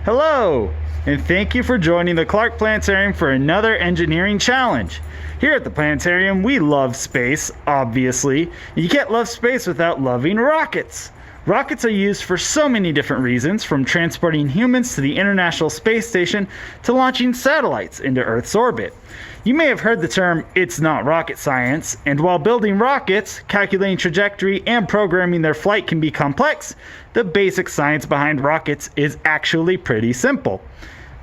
Hello, and thank you for joining the Clark Planetarium for another engineering challenge. Here at the planetarium, we love space, obviously. You can't love space without loving rockets. Rockets are used for so many different reasons, from transporting humans to the International Space Station to launching satellites into Earth's orbit. You may have heard the term, "it's not rocket science," and while building rockets, calculating trajectory, and programming their flight can be complex, the basic science behind rockets is actually pretty simple.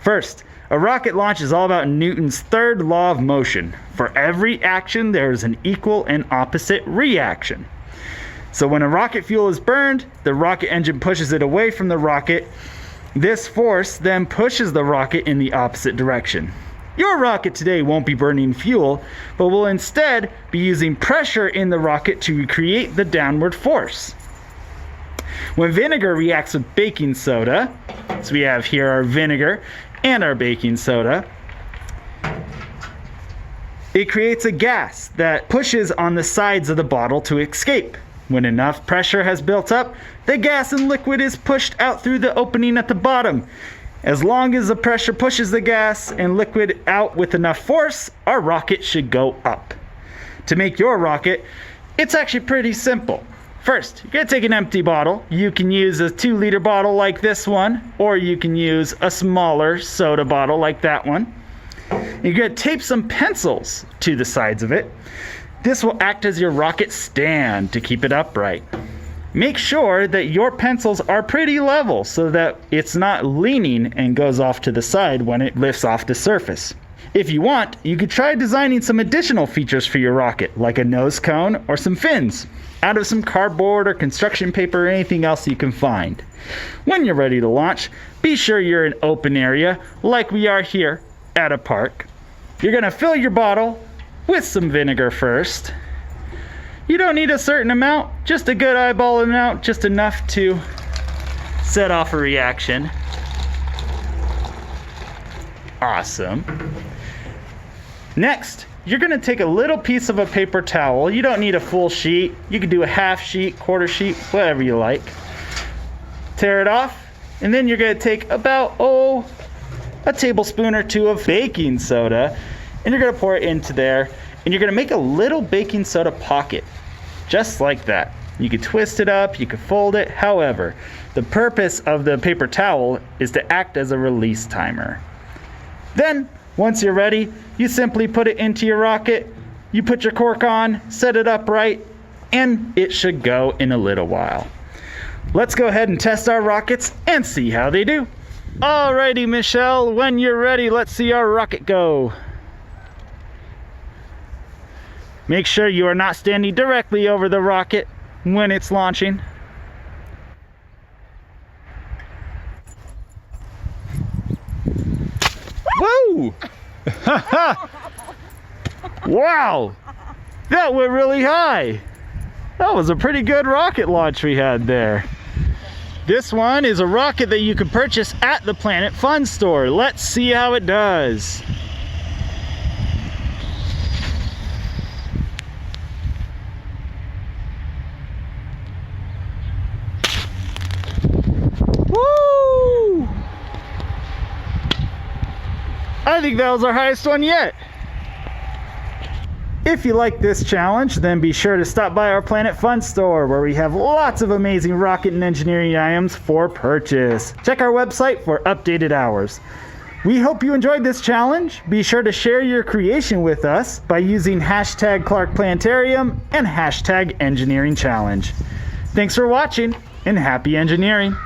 First, a rocket launch is all about Newton's third law of motion. For every action, there is an equal and opposite reaction. So when a rocket fuel is burned, the rocket engine pushes it away from the rocket. This force then pushes the rocket in the opposite direction. Your rocket today won't be burning fuel, but will instead be using pressure in the rocket to create the downward force. When vinegar reacts with baking soda, so we have here our vinegar and our baking soda, it creates a gas that pushes on the sides of the bottle to escape. When enough pressure has built up, the gas and liquid is pushed out through the opening at the bottom. As long as the pressure pushes the gas and liquid out with enough force, our rocket should go up. To make your rocket, it's actually pretty simple. First, you're going to take an empty bottle. You can use a 2-liter bottle like this one, or you can use a smaller soda bottle like that one. You're going to tape some pencils to the sides of it. This will act as your rocket stand to keep it upright. Make sure that your pencils are pretty level so that it's not leaning and goes off to the side when it lifts off the surface. If you want, you could try designing some additional features for your rocket, like a nose cone or some fins, out of some cardboard or construction paper or anything else you can find. When you're ready to launch, be sure you're in an open area like we are here at a park. You're going to fill your bottle with some vinegar first. You don't need a certain amount, just a good eyeball amount, just enough to set off a reaction. Awesome. Next, you're going to take a little piece of a paper towel. You don't need a full sheet. You can do a half sheet, quarter sheet, whatever you like. Tear it off, and then you're going to take about, a tablespoon or two of baking soda, and you're going to pour it into there, and you're going to make a little baking soda pocket, just like that. You could twist it up, you could fold it, however, the purpose of the paper towel is to act as a release timer. Then, once you're ready, you simply put it into your rocket, you put your cork on, set it up right, and it should go in a little while. Let's go ahead and test our rockets and see how they do. Alrighty, Michelle, when you're ready, let's see our rocket go. Make sure you are not standing directly over the rocket when it's launching. Woo! Wow! That went really high. That was a pretty good rocket launch we had there. This one is a rocket that you can purchase at the Planet Fun store. Let's see how it does. Woo! I think that was our highest one yet. If you like this challenge, then be sure to stop by our Planet Fun store where we have lots of amazing rocket and engineering items for purchase. Check our website for updated hours. We hope you enjoyed this challenge. Be sure to share your creation with us by using hashtag Clark Planetarium and hashtag Engineering Challenge. Thanks for watching and happy engineering.